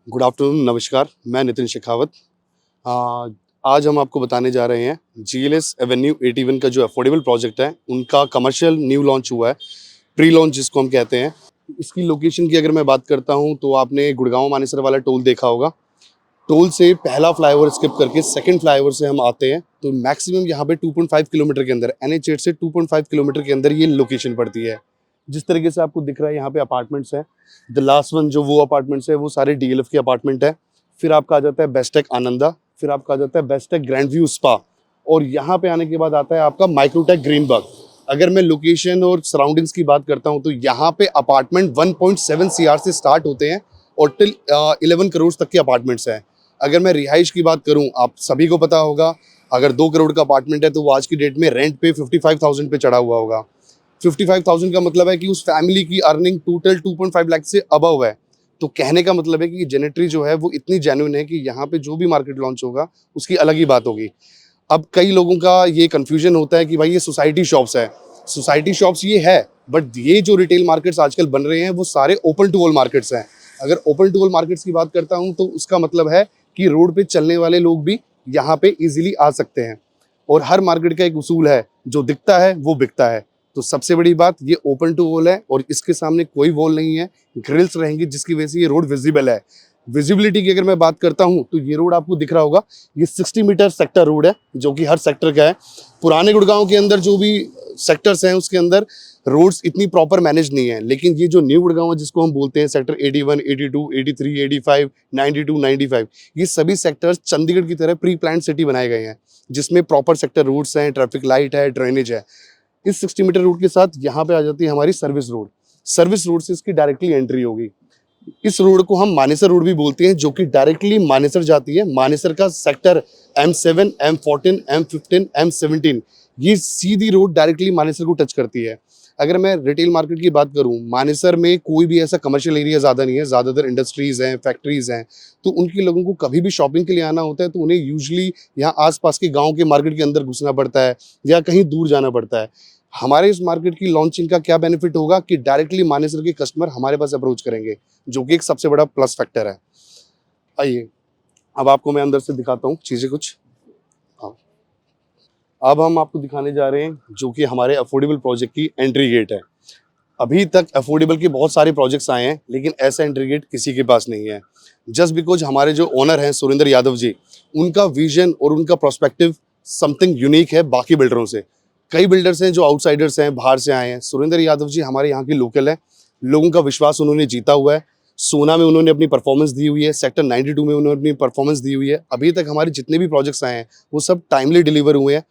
Good afternoon, नमस्कार। मैं नितिन शेखावत। आज हम आपको बताने जा रहे हैं जीएलएस एवेन्यू 81 का जो अफोर्डेबल प्रोजेक्ट है, उनका कमर्शियल न्यू लॉन्च हुआ है, प्री लॉन्च जिसको हम कहते हैं। इसकी लोकेशन की अगर मैं बात करता हूं तो आपने गुड़गांव मानेसर वाला टोल देखा होगा। टोल से पहला फ्लाईओवर स्किप करके सेकंड फ्लाईओवर से हम आते हैं तो मैक्सिमम यहाँ पे 2.5 किलोमीटर के अंदर, NH8 से 2.5 किलोमीटर के अंदर ये लोकेशन पड़ती है। जिस तरीके से आपको दिख रहा है यहाँ पे अपार्टमेंट्स हैं। द लास्ट वन जो वो अपार्टमेंट्स है वो सारे डीएलएफ के अपार्टमेंट है। फिर आपका आ जाता है बेस्टेक आनंदा, फिर आपका आ जाता है बेस्टेक ग्रैंड व्यू स्पा, और यहाँ पे आने के बाद आता है आपका माइक्रोटेक ग्रीनबर्ग। अगर मैं लोकेशन और सराउंडिंग्स की बात करता हूँ तो यहाँ पे अपार्टमेंट 1.7 CR से स्टार्ट होते हैं और टिल 11 करोड़ तक के अपार्टमेंट्स हैं। अगर मैं रिहाइश की बात करूँ, आप सभी को पता होगा, अगर 2 करोड़ का अपार्टमेंट है तो वो आज की डेट में रेंट पे 55,000 पे चढ़ा हुआ होगा। 55,000 का मतलब है कि उस फैमिली की अर्निंग टोटल 2.5 लाख से अबव है। तो कहने का मतलब है कि जेनेट्री जो है वो इतनी जेन्युइन है कि यहाँ पे जो भी मार्केट लॉन्च होगा उसकी अलग ही बात होगी। अब कई लोगों का ये कंफ्यूजन होता है कि भाई ये सोसाइटी शॉप्स है। सोसाइटी शॉप्स ये है, बट ये जो रिटेल मार्केट्स आजकल बन रहे हैं वो सारे ओपन टू ऑल मार्केट्स हैं। अगर ओपन टू ऑल मार्केट्स की बात करता हूँ तो उसका मतलब है कि रोड पे चलने वाले लोग भी यहाँ पे इजीली आ सकते हैं। और हर मार्केट का एक उसूल है, जो दिखता है वो बिकता है। तो सबसे बड़ी बात, ये ओपन टू वॉल है और इसके सामने कोई वॉल नहीं है, ग्रिल्स रहेंगी जिसकी वजह से ये रोड विजिबल है। विजिबिलिटी की अगर मैं बात करता हूँ तो ये रोड आपको दिख रहा होगा, ये 60 मीटर सेक्टर रोड है जो कि हर सेक्टर का है। पुराने गुड़गांव के अंदर जो भी सेक्टर्स हैं उसके अंदर रोड्स इतनी प्रॉपर मैनेज नहीं है, लेकिन ये जो न्यू गुड़गांव है जिसको हम बोलते हैं सेक्टर 81, 82, 83, 85, 92, 95, ये सभी सेक्टर्स चंडीगढ़ की तरह प्री प्लान्ड सिटी बनाए गए हैं जिसमें प्रॉपर सेक्टर रोड्स हैं, ट्रैफिक लाइट है, ड्रेनेज है। इस 60 मीटर रोड के साथ यहाँ पे आ जाती है हमारी सर्विस रोड। सर्विस रोड से इसकी डायरेक्टली एंट्री होगी। इस रोड को हम मानेसर रोड भी बोलते हैं, जो कि डायरेक्टली मानेसर जाती है। मानेसर का sector M7, M14, M15, M17, ये सीधी रोड डायरेक्टली मानेसर को टच करती है। अगर मैं रिटेल मार्केट की बात करूं, मानेसर में कोई भी ऐसा कमर्शियल एरिया ज़्यादा नहीं है, ज़्यादातर इंडस्ट्रीज़ हैं, फैक्ट्रीज़ हैं। तो उनके लोगों को कभी भी शॉपिंग के लिए आना होता है तो उन्हें यूजुअली यहाँ आसपास के गाँव के मार्केट के अंदर घुसना पड़ता है या कहीं दूर जाना पड़ता है। हमारे इस मार्केट की लॉन्चिंग का क्या बेनिफिट होगा कि डायरेक्टली मानेसर के कस्टमर हमारे पास अप्रोच करेंगे, जो कि एक सबसे बड़ा प्लस फैक्टर है। आइए अब आपको मैं अंदर से दिखाता हूँ चीज़ें कुछ। हाँ, अब हम आपको दिखाने जा रहे हैं जो कि हमारे अफोर्डेबल प्रोजेक्ट की एंट्री गेट है। अभी तक अफोर्डेबल के बहुत सारे प्रोजेक्ट्स आए हैं, लेकिन ऐसा एंट्री गेट किसी के पास नहीं है। जस्ट बिकॉज हमारे जो ओनर हैं सुरेंद्र यादव जी, उनका विजन और उनका प्रोस्पेक्टिव समथिंग यूनिक है बाकी बिल्डरों से। कई बिल्डर्स हैं जो आउटसाइडर्स हैं, बाहर से आए हैं। सुरेंद्र यादव जी हमारे यहाँ के लोकल है, लोगों का विश्वास उन्होंने जीता हुआ है। सोना में उन्होंने अपनी परफॉर्मेंस दी हुई है, सेक्टर 92 में उन्होंने अपनी परफॉर्मेंस दी हुई है। अभी तक हमारे जितने भी प्रोजेक्ट्स आए हैं वो सब टाइमली डिलीवर हुए हैं।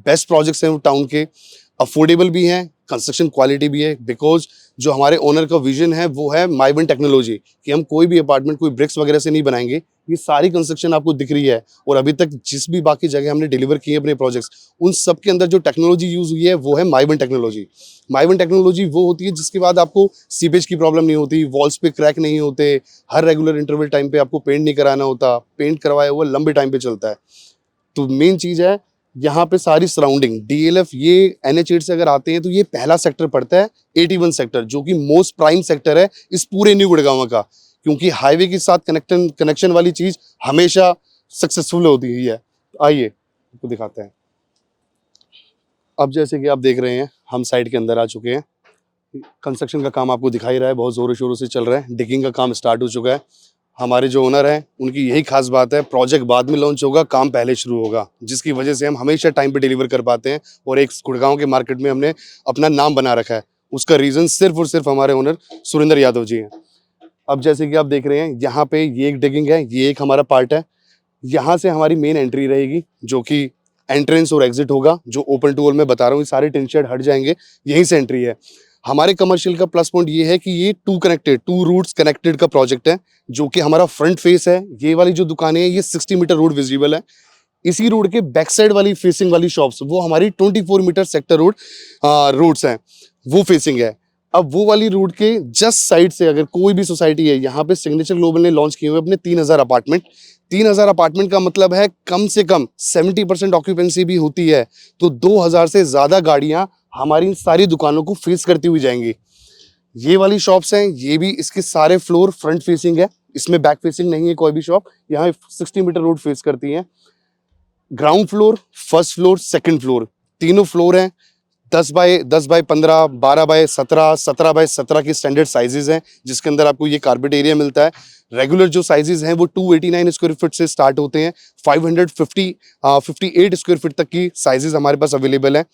बेस्ट प्रोजेक्ट्स हैं वो टाउन के, अफोर्डेबल भी हैं, कंस्ट्रक्शन क्वालिटी भी है। बिकॉज जो हमारे ओनर का विजन है वो है माई वन टेक्नोलॉजी, कि हम कोई भी अपार्टमेंट कोई ब्रिक्स वगैरह से नहीं बनाएंगे। ये सारी कंस्ट्रक्शन आपको दिख रही है, और अभी तक जिस भी बाकी जगह हमने डिलीवर किए अपने प्रोजेक्ट्स, उन सब के अंदर जो टेक्नोलॉजी यूज हुई है वो है my one technology. My one technology वो होती है जिसके बाद आपको सीपेज की प्रॉब्लम नहीं होती, वॉल्स पे क्रैक नहीं होते, हर रेगुलर इंटरवल टाइम पे आपको पेंट नहीं कराना होता, पेंट करवाया हुआ लंबे टाइम पे चलता है। तो मेन चीज़ है यहाँ पे सारी सराउंडिंग डीएलएफ, ये NH8 से अगर आते हैं तो ये पहला सेक्टर पड़ता है 81 सेक्टर, जो कि मोस्ट प्राइम सेक्टर है इस पूरे न्यू गुड़गांव का, क्योंकि हाईवे के साथ कनेक्शन वाली चीज हमेशा सक्सेसफुल होती ही है। आइए आपको दिखाते हैं। अब जैसे कि आप देख रहे हैं हम साइड के अंदर आ चुके हैं। कंस्ट्रक्शन का काम आपको दिखाई रहा है, बहुत जोरों शोरों से चल रहा है। डिगिंग का काम स्टार्ट हो चुका है। हमारे जो ओनर हैं उनकी यही खास बात है, प्रोजेक्ट बाद में लॉन्च होगा, काम पहले शुरू होगा, जिसकी वजह से हम हमेशा टाइम पे डिलीवर कर पाते हैं और एक गुड़गांव के मार्केट में हमने अपना नाम बना रखा है। उसका रीज़न सिर्फ और सिर्फ हमारे ओनर सुरेंद्र यादव जी हैं। अब जैसे कि आप देख रहे हैं यहाँ पे ये एक डिगिंग है, ये एक हमारा पार्ट है। यहाँ से हमारी मेन एंट्री रहेगी, जो कि एंट्रेंस और एग्जिट होगा। जो ओपन टू ऑल मैं बता रहा हूँ, ये सारे टिन शेड हट जाएंगे, यहीं से एंट्री है। हमारे कमर्शियल का प्लस पॉइंट ये है कि ये टू रूट्स कनेक्टेड का प्रोजेक्ट है, जो कि हमारा फ्रंट फेस है। ये वाली जो दुकानें हैं ये 60 मीटर रोड विजिबल है। इसी रोड के बैक साइड वाली फेसिंग वाली शॉप्स वो हमारी 24 मीटर सेक्टर रोड्स हैं, वो फेसिंग है। अब वो वाली रोड के जस्ट साइड से अगर कोई भी सोसाइटी है, यहाँ पे सिग्नेचर ग्लोबल ने लॉन्च किए हुए अपने 3000 अपार्टमेंट। 3000 अपार्टमेंट का मतलब है कम से कम 70% ऑक्यूपेंसी भी होती है, तो 2000 से ज़्यादा गाड़ियाँ हमारी इन सारी दुकानों को फेस करती हुई जाएंगी। ये वाली शॉप्स हैं, ये भी इसके सारे फ्लोर फ्रंट फेसिंग है। इसमें बैक फेसिंग नहीं है कोई भी शॉप, यहाँ 60 मीटर रोड फेस करती है। Ground floor, first floor, second floor, तीनों फ्लोर हैं। 10 बाय 15, 12 बाय 17, 17 बाय 17 की स्टैंडर्ड साइजेस हैं, जिसके अंदर आपको ये कारपेट एरिया मिलता है। रेगुलर जो साइजेस हैं वो 289 स्क्वायर फीट से स्टार्ट होते हैं, 58 स्क्वायर फीट तक की साइजेस हमारे पास अवेलेबल हैं।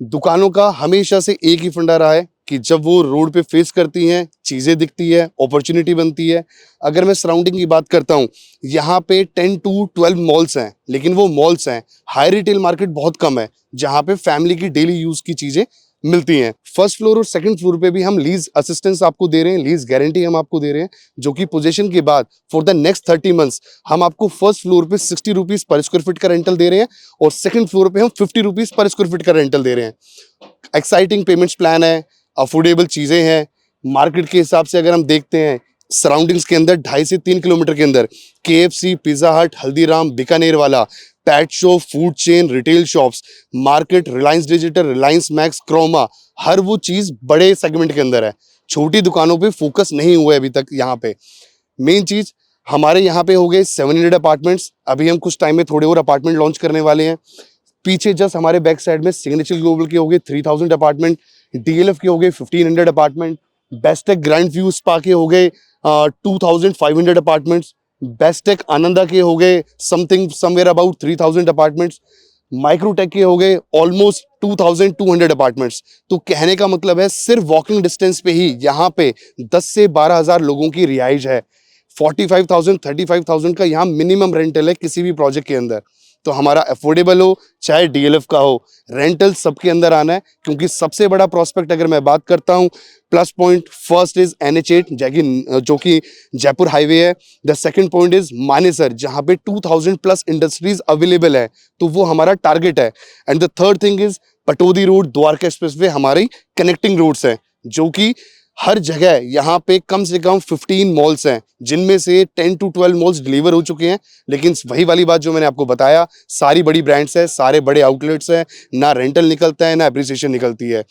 दुकानों का हमेशा से एक ही फंडा रहा है कि जब वो रोड पे फेस करती हैं, चीज़ें दिखती है, अपॉर्चुनिटी बनती है। अगर मैं सराउंडिंग की बात करता हूँ, यहाँ पे 10 to 12 मॉल्स हैं, लेकिन वो मॉल्स हैं, हाई रिटेल मार्केट बहुत कम है, जहाँ पे फैमिली की डेली यूज़ की चीज़ें मिलती हैं। फर्स्ट फ्लोर और सेकंड फ्लोर पे भी हम लीज असिस्टेंस आपको दे रहे हैं, लीज गारंटी हम आपको दे रहे हैं, जो कि पोजीशन के बाद फॉर द नेक्स्ट 30 मंथ्स हम आपको फर्स्ट फ्लोर पे 60 रुपीज पर स्क्वायर फीट का रेंटल दे रहे हैं और सेकंड फ्लोर पे हम 50 रुपीज पर स्क्वायर फीट का रेंटल दे रहे हैं। एक्साइटिंग पेमेंट्स प्लान है, अफोर्डेबल चीज़ें हैं। मार्केट के हिसाब से अगर हम देखते हैं, सराउंडिंग्स के अंदर 2.5 से 3 किलोमीटर के अंदर KFC, पिज़्ज़ा हट, Haldiram, Bikanervala, pet shop, food chain, retail shops, market, Reliance Digital, Reliance Max, Croma, हर वो चीज़ बड़े सेगमेंट के अंदर है। छोटी दुकानों पे फोकस नहीं हुआ है अभी तक। यहाँ पे मेन चीज़ हमारे यहाँ पे हो गए 700 अपार्टमेंट्स। अभी हम कुछ टाइम में थोड़े और अपार्टमेंट लॉन्च करने वाले हैं। पीछे जस्ट हमारे बैक साइड में सिग्नेचर ग्लोबल के हो गए 3000 अपार्टमेंट, DLF के हो गए 1500 apartment, Bestech grand view spa के हो गए 2500 अपार्टमेंट्स, बेस्टेक आनंदा के हो गए समवेयर अबाउट 3000 अपार्टमेंट्स, माइक्रोटेक के हो गए ऑलमोस्ट 2200 अपार्टमेंट्स। तो कहने का मतलब है सिर्फ वॉकिंग डिस्टेंस पे ही यहाँ पे 10 से 12,000 लोगों की रिहाइश है। 45,000 35,000 का यहाँ मिनिमम रेंटल है किसी भी प्रोजेक्ट के अंदर। तो हमारा अफोर्डेबल हो चाहे DLF का हो, रेंटल सबके अंदर आना है, क्योंकि सबसे बड़ा प्रोस्पेक्ट अगर मैं बात करता हूँ, plus point first is NH8 जो कि जयपुर हाईवे है। The second point is Manesar, जहाँ पे 2000 प्लस इंडस्ट्रीज अवेलेबल है, तो वो हमारा टारगेट है। And the third thing is Pataudi road, Dwarka expressway हमारी कनेक्टिंग रोड्स हैं, जो कि हर जगह यहाँ पे कम से कम 15 मॉल्स हैं, जिनमें से 10 to 12 मॉल्स डिलीवर हो चुके हैं। लेकिन वही वाली बात जो मैंने आपको बताया, सारी बड़ी ब्रांड्स हैं, सारे बड़े आउटलेट्स हैं, ना रेंटल निकलता है ना एप्रिसिएशन निकलती है।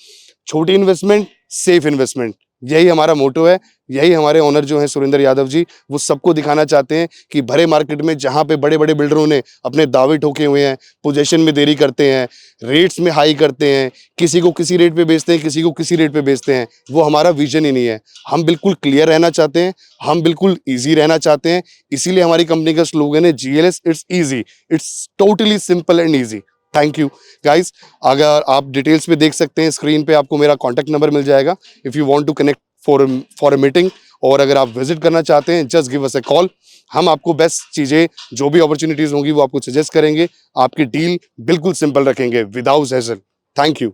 छोटी इन्वेस्टमेंट, सेफ इन्वेस्टमेंट, यही हमारा मोटो है। यही हमारे ओनर जो हैं सुरेंद्र यादव जी, वो सबको दिखाना चाहते हैं कि भरे मार्केट में जहाँ पे बड़े बड़े बिल्डरों ने अपने दावे ठोके हुए हैं, पोजीशन में देरी करते हैं, रेट्स में हाई करते हैं, किसी को किसी रेट पे बेचते हैं, किसी को किसी रेट पे बेचते हैं, वो हमारा विजन ही नहीं है। हम बिल्कुल क्लियर रहना चाहते हैं, हम बिल्कुल ईजी रहना चाहते हैं। इसीलिए हमारी कंपनी का स्लोगन है GLS it's easy, it's totally simple and easy. Thank you guys. अगर आप डिटेल्स में देख सकते हैं, स्क्रीन पे आपको मेरा कॉन्टैक्ट नंबर मिल जाएगा if you want to connect for a meeting. और अगर आप विजिट करना चाहते हैं, just give us a call. हम आपको बेस्ट चीज़ें, जो भी अपॉर्चुनिटीज़ होंगी वो आपको सजेस्ट करेंगे। आपकी डील बिल्कुल सिंपल रखेंगे विदाउट हैसल। Thank you.